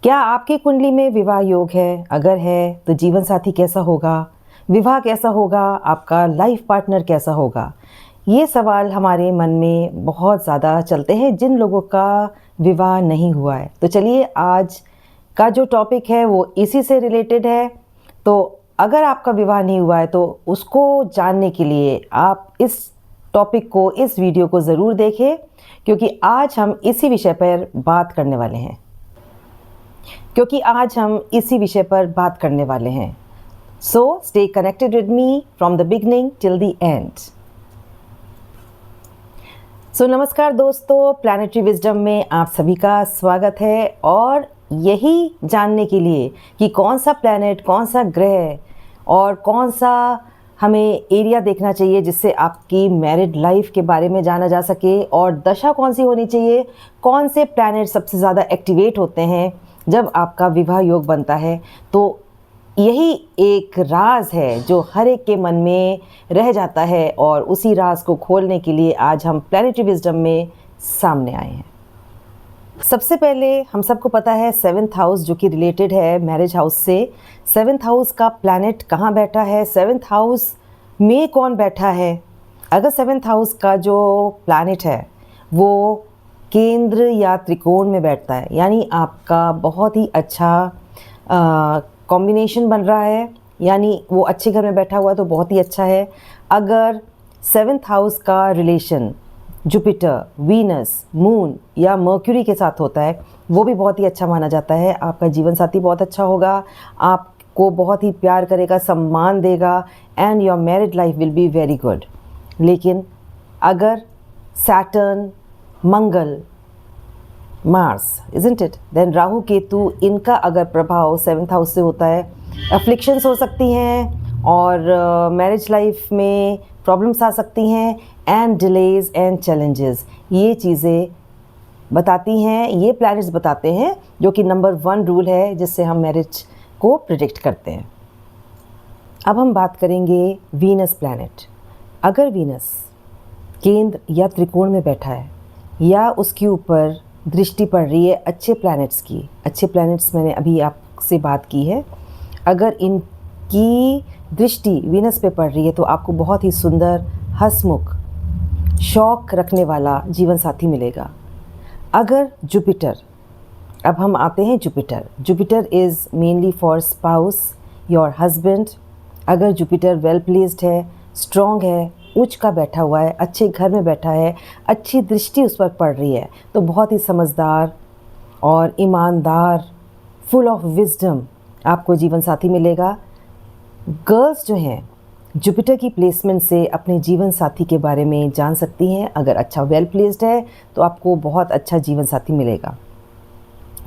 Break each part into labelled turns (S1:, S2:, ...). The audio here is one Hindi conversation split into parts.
S1: क्या आपकी कुंडली में विवाह योग है? अगर है तो जीवन साथी कैसा होगा? विवाह कैसा होगा? आपका लाइफ पार्टनर कैसा होगा? ये सवाल हमारे मन में बहुत ज़्यादा चलते हैं जिन लोगों का विवाह नहीं हुआ है। तो चलिए आज का जो टॉपिक है वो इसी से रिलेटेड है। तो अगर आपका विवाह नहीं हुआ है तो उसको जानने के लिए आप इस टॉपिक को, इस वीडियो को ज़रूर देखें, क्योंकि आज हम इसी विषय पर बात करने वाले हैं। So stay connected with me from the beginning till the end. So नमस्कार दोस्तों, प्लैनेटरी विजडम में आप सभी का स्वागत है। और यही जानने के लिए कि कौन सा प्लैनेट, कौन सा ग्रह और कौन सा हमें एरिया देखना चाहिए जिससे आपकी मैरिड लाइफ के बारे में जाना जा सके, और दशा कौन सी होनी चाहिए, कौन से प्लैनेट सबसे ज़्यादा एक्टिवेट होते हैं जब आपका विवाह योग बनता है। तो यही एक राज है जो हर एक के मन में रह जाता है, और उसी राज को खोलने के लिए आज हम प्लैनेटरी विजडम में सामने आए हैं। सबसे पहले हम सबको पता है 7th हाउस जो कि रिलेटेड है मैरिज हाउस से। 7th हाउस का प्लैनेट कहाँ बैठा है, 7th हाउस में कौन बैठा है। अगर 7th हाउस का जो प्लैनेट है वो केंद्र या त्रिकोण में बैठता है, यानी आपका बहुत ही अच्छा कॉम्बिनेशन बन रहा है, यानी वो अच्छे घर में बैठा हुआ है तो बहुत ही अच्छा है। अगर 7th हाउस का रिलेशन जुपिटर, वीनस, मून या मर्क्यूरी के साथ होता है वो भी बहुत ही अच्छा माना जाता है। आपका जीवन साथी बहुत अच्छा होगा, आपको बहुत ही प्यार करेगा, सम्मान देगा, and your married life will be very good. लेकिन अगर Saturn, Mangal, Mars, isn't it, then Rahu Ketu, इनका अगर प्रभाव 7th हाउस से होता है, अफ्लिक्शंस हो सकती हैं और मैरिज लाइफ में प्रॉब्लम्स आ सकती हैं, एंड डिलेज एंड चैलेंजेस। ये चीज़ें बताती हैं, ये प्लैनेट्स बताते हैं, जो कि नंबर 1 रूल है जिससे हम मैरिज को प्रिडिक्ट करते हैं। अब हम बात करेंगे वीनस प्लैनेट। अगर वीनस केंद्र या त्रिकोण में बैठा है या उसके ऊपर दृष्टि पड़ रही है अच्छे प्लैनेट्स की, अच्छे प्लैनेट्स मैंने अभी आपसे बात की है, अगर इनकी दृष्टि वीनस पे पड़ रही है तो आपको बहुत ही सुंदर, हंसमुख, शौक रखने वाला जीवन साथी मिलेगा। अगर जुपिटर, अब हम आते हैं Jupiter is mainly for spouse, your husband. अगर जुपिटर वेल प्लेस्ड है, स्ट्रॉन्ग है, उच्च का बैठा हुआ है, अच्छे घर में बैठा है, अच्छी दृष्टि उस पर पड़ रही है, तो बहुत ही समझदार और ईमानदार, फुल ऑफ विजडम आपको जीवन साथी मिलेगा। गर्ल्स जो हैं जुपिटर की प्लेसमेंट से अपने जीवन साथी के बारे में जान सकती हैं। अगर अच्छा वेल प्लेस्ड है तो आपको बहुत अच्छा जीवन साथी मिलेगा।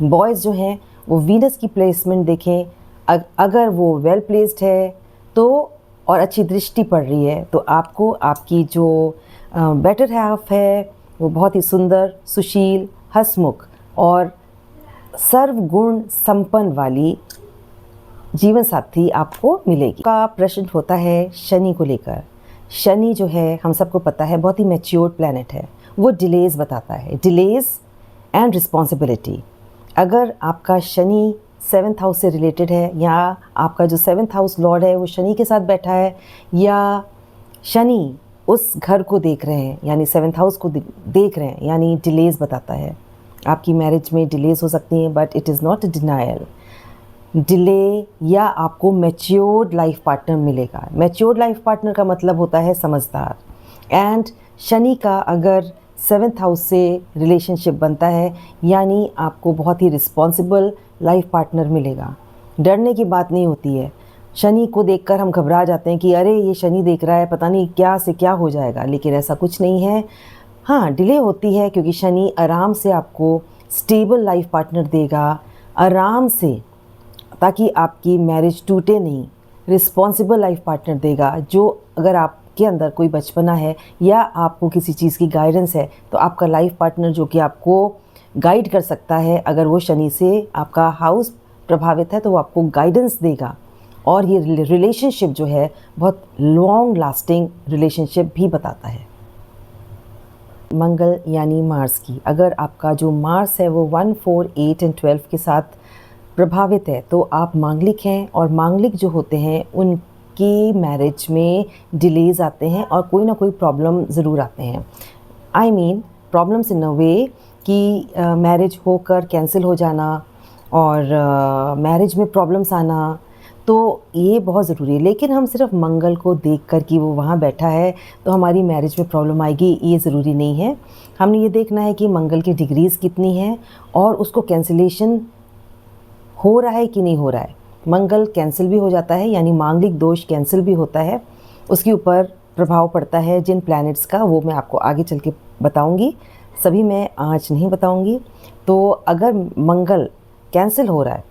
S1: बॉयज़ जो हैं वो वीनस की प्लेसमेंट देखें, अगर वो वेल प्लेस्ड है तो और अच्छी दृष्टि पड़ रही है तो आपको आपकी जो बेटर हाफ है वो बहुत ही सुंदर, सुशील, हंसमुख और सर्वगुण संपन्न वाली जीवन साथी आपको मिलेगी। का प्रश्न होता है शनि को लेकर। शनि जो है हम सबको पता है बहुत ही मैच्योर्ड प्लैनेट है, वो डिलेज बताता है, डिलेज एंड रिस्पॉन्सिबिलिटी। अगर आपका शनि 7th हाउस से रिलेटेड है, या आपका जो 7th हाउस लॉर्ड है वो शनि के साथ बैठा है, या शनि उस घर को देख रहे हैं यानी 7th हाउस को देख रहे हैं, यानी डिलेज बताता है। आपकी मैरिज में डिलेज हो सकती हैं, but it is not a denial delay, या आपको मैच्योर्ड लाइफ पार्टनर मिलेगा। मैच्योर्ड लाइफ पार्टनर का मतलब होता है समझदार। एंड शनि का अगर 7th हाउस से रिलेशनशिप बनता है यानी आपको बहुत ही रिस्पॉन्सिबल लाइफ पार्टनर मिलेगा। डरने की बात नहीं होती है। शनि को देखकर हम घबरा जाते हैं कि अरे ये शनि देख रहा है, पता नहीं क्या से क्या हो जाएगा, लेकिन ऐसा कुछ नहीं है। हाँ, डिले होती है क्योंकि शनि आराम से आपको स्टेबल लाइफ पार्टनर देगा, आराम से, ताकि आपकी मैरिज टूटे नहीं। रिस्पॉन्सिबल लाइफ पार्टनर देगा जो, अगर आपके अंदर कोई बचपना है या आपको किसी चीज़ की गाइडेंस है तो आपका लाइफ पार्टनर जो कि आपको गाइड कर सकता है, अगर वो शनि से आपका हाउस प्रभावित है तो वो आपको गाइडेंस देगा। और ये रिलेशनशिप जो है बहुत लॉन्ग लास्टिंग रिलेशनशिप भी बताता है। मंगल यानी मार्स की, अगर आपका जो मार्स है वो 1, 4, 8 एंड 12 के साथ प्रभावित है तो आप मांगलिक हैं, और मांगलिक जो होते हैं उनकी मैरिज में डिलेज आते हैं और कोई ना कोई प्रॉब्लम ज़रूर आते हैं। आई मीन प्रॉब्लम्स इन अ वे कि मैरिज होकर कैंसिल हो जाना और मैरिज में प्रॉब्लम्स आना, तो ये बहुत ज़रूरी है। लेकिन हम सिर्फ मंगल को देख कर कि वो वहाँ बैठा है तो हमारी मैरिज में प्रॉब्लम आएगी, ये ज़रूरी नहीं है। हमने ये देखना है कि मंगल की डिग्रीज़ कितनी हैं और उसको कैंसिलेशन हो रहा है कि नहीं हो रहा है। मंगल कैंसिल भी हो जाता है, यानी मांगलिक दोष कैंसिल भी होता है, उसके ऊपर प्रभाव पड़ता है जिन प्लैनेट्स का, वो मैं आपको आगे चल के बताऊँगी, सभी मैं आज नहीं बताऊँगी। तो अगर मंगल कैंसिल हो रहा है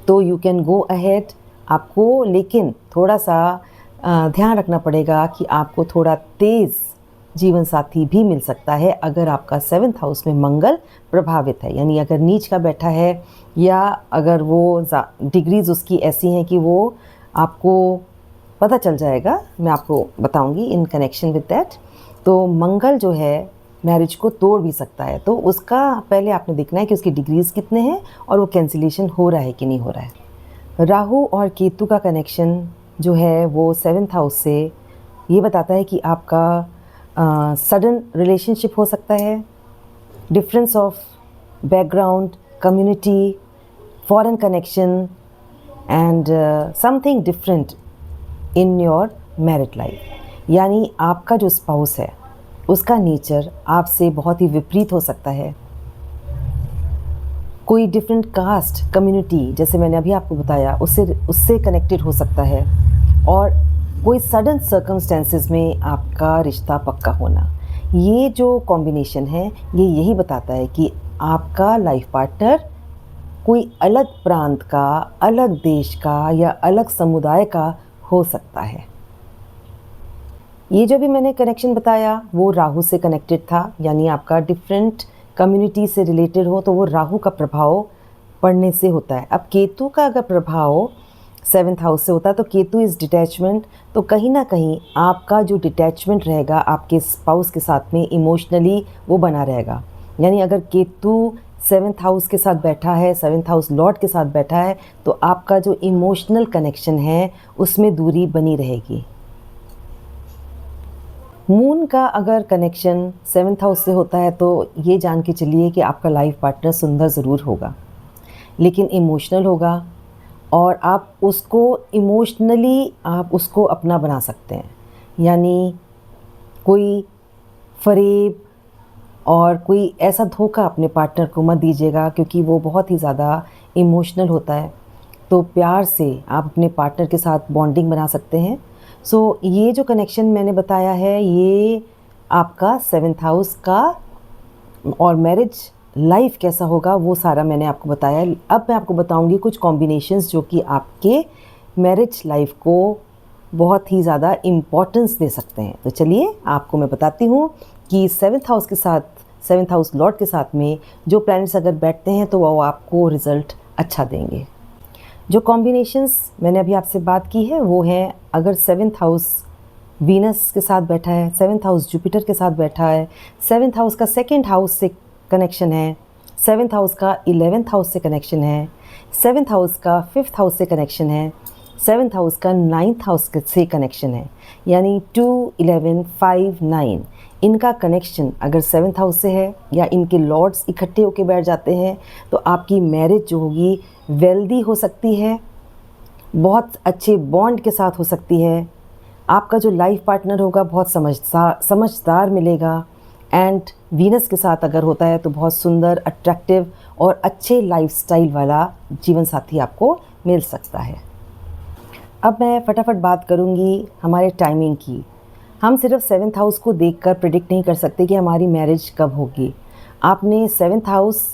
S1: तो यू कैन गो अहेड आपको, लेकिन थोड़ा सा ध्यान रखना पड़ेगा कि आपको थोड़ा तेज़ जीवन साथी भी मिल सकता है अगर आपका 7th हाउस में मंगल प्रभावित है। यानी अगर नीच का बैठा है या अगर वो डिग्रीज़ उसकी ऐसी हैं कि वो आपको पता चल जाएगा, मैं आपको बताऊंगी इन कनेक्शन विद दैट। तो मंगल जो है मैरिज को तोड़ भी सकता है, तो उसका पहले आपने देखना है कि उसकी डिग्रीज़ कितने हैं और वो कैंसिलेशन हो रहा है कि नहीं हो रहा है। राहु और केतु का कनेक्शन जो है वो 7th हाउस से ये बताता है कि आपका सडन रिलेशनशिप हो सकता है, difference of background, community, foreign connection and something different in your married life. यानी आपका जो स्पाउस है उसका नेचर आपसे बहुत ही विपरीत हो सकता है। कोई डिफरेंट कास्ट, कम्युनिटी, जैसे मैंने अभी आपको बताया, उससे कनेक्टेड हो सकता है, और कोई सडन सर्कमस्टेंसेस में आपका रिश्ता पक्का होना। ये जो कॉम्बिनेशन है ये यही बताता है कि आपका लाइफ पार्टनर कोई अलग प्रांत का, अलग देश का या अलग समुदाय का हो सकता है। ये जो भी मैंने कनेक्शन बताया वो राहु से कनेक्टेड था, यानी आपका डिफरेंट कम्युनिटी से रिलेटेड हो तो वो राहु का प्रभाव पड़ने से होता है। अब केतु का अगर प्रभाव 7th हाउस से होता है तो केतु इज़ डिटैचमेंट, तो कहीं ना कहीं आपका जो डिटैचमेंट रहेगा आपके स्पाउस के साथ में इमोशनली वो बना रहेगा। यानी अगर केतु 7th हाउस के साथ बैठा है, 7th हाउस लॉर्ड के साथ बैठा है, तो आपका जो इमोशनल कनेक्शन है उसमें दूरी बनी रहेगी। मून का अगर कनेक्शन 7th हाउस से होता है तो ये जान के चलिए कि आपका लाइफ पार्टनर सुंदर ज़रूर होगा, लेकिन इमोशनल होगा, और आप उसको इमोशनली आप उसको अपना बना सकते हैं। यानी कोई फरेब और कोई ऐसा धोखा अपने पार्टनर को मत दीजिएगा, क्योंकि वो बहुत ही ज़्यादा इमोशनल होता है। तो प्यार से आप अपने पार्टनर के साथ बॉन्डिंग बना सकते हैं। सो ये जो कनेक्शन मैंने बताया है ये आपका 7th हाउस का, और मैरिज लाइफ कैसा होगा वो सारा मैंने आपको बताया। अब मैं आपको बताऊंगी कुछ कॉम्बिनेशंस जो कि आपके मैरिज लाइफ को बहुत ही ज़्यादा इम्पोर्टेंस दे सकते हैं। तो चलिए आपको मैं बताती हूँ कि 7th हाउस के साथ, 7th हाउस लॉर्ड के साथ में जो प्लैनेट्स अगर बैठते हैं तो वो आपको रिज़ल्ट अच्छा देंगे। जो कॉम्बिनेशंस मैंने अभी आपसे बात की है वो है, अगर 7th हाउस वीनस के साथ बैठा है, 7th हाउस जुपिटर के साथ बैठा है, 7th हाउस का 2nd हाउस से कनेक्शन है, 7th हाउस का 11th हाउस से कनेक्शन है, 7th हाउस का 5th हाउस से कनेक्शन है, 7th हाउस का 9th हाउस से कनेक्शन है, यानी 2, 11, 5, 9 इनका कनेक्शन अगर 7th हाउस से है या इनके लॉर्ड्स इकट्ठे होकर बैठ जाते हैं तो आपकी मैरिज जो होगी वेल्दी हो सकती है, बहुत अच्छे बॉन्ड के साथ हो सकती है। आपका जो लाइफ पार्टनर होगा बहुत समझदार मिलेगा, एंड वीनस के साथ अगर होता है तो बहुत सुंदर, अट्रैक्टिव और अच्छे लाइफस्टाइल वाला जीवन साथी आपको मिल सकता है। अब मैं फटाफट बात करूंगी हमारे टाइमिंग की। हम सिर्फ 7th हाउस को देखकर प्रिडिक्ट नहीं कर सकते कि हमारी मैरिज कब होगी। आपने 7th हाउस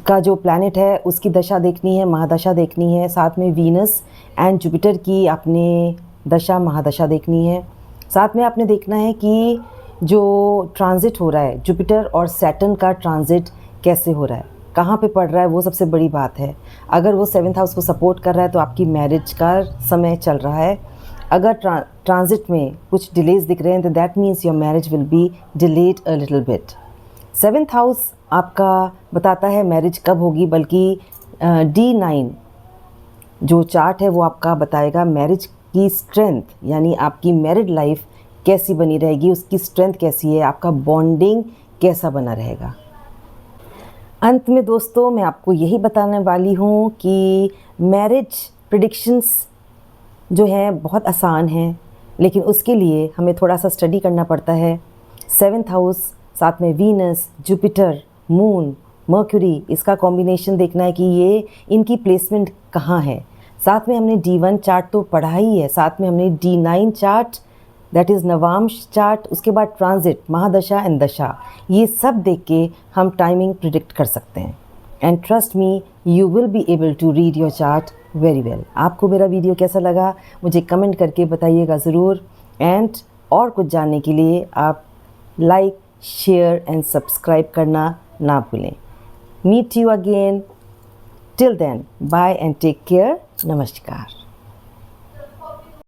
S1: का जो प्लैनेट है उसकी दशा देखनी है, महादशा देखनी है, साथ में वीनस एंड जुपिटर की आपने दशा महादशा देखनी है। साथ में आपने देखना है कि जो ट्रांजिट हो रहा है, जुपिटर और सैटर्न का ट्रांजिट कैसे हो रहा है, कहाँ पे पड़ रहा है, वो सबसे बड़ी बात है। अगर वो 7th हाउस को सपोर्ट कर रहा है तो आपकी मैरिज का समय चल रहा है। अगर ट्रांजिट में कुछ डिलेज दिख रहे हैं तो that means your marriage will be delayed a little bit. 7th house आपका बताता है मैरिज कब होगी, बल्कि D9 जो चार्ट है वो आपका बताएगा मैरिज की स्ट्रेंथ, यानी आपकी मैरिड लाइफ कैसी बनी रहेगी, उसकी स्ट्रेंथ कैसी है, आपका बॉन्डिंग कैसा बना रहेगा। अंत में दोस्तों मैं आपको यही बताने वाली हूँ कि मैरिज प्रेडिक्शंस जो हैं बहुत आसान हैं, लेकिन उसके लिए हमें थोड़ा सा स्टडी करना पड़ता है। 7th हाउस, साथ में वीनस, जुपिटर, मून, मर्क्यूरी, इसका कॉम्बिनेशन देखना है कि ये इनकी प्लेसमेंट कहाँ है। साथ में हमने D1 चार्ट तो पढ़ा ही है, साथ में हमने D9 chart that is Navamsa chart, उसके बाद ट्रांजिट, महादशा एंड दशा, ये सब देख के हम टाइमिंग प्रिडिक्ट कर सकते हैं। And trust me, you will be able to read your chart very well. आपको मेरा वीडियो कैसा लगा मुझे कमेंट करके बताइएगा ज़रूर। एंड और कुछ जानने के लिए आप लाइक, शेयर एंड सब्सक्राइब करना ना भूलें। Meet you again, till then bye and take care. नमस्कार।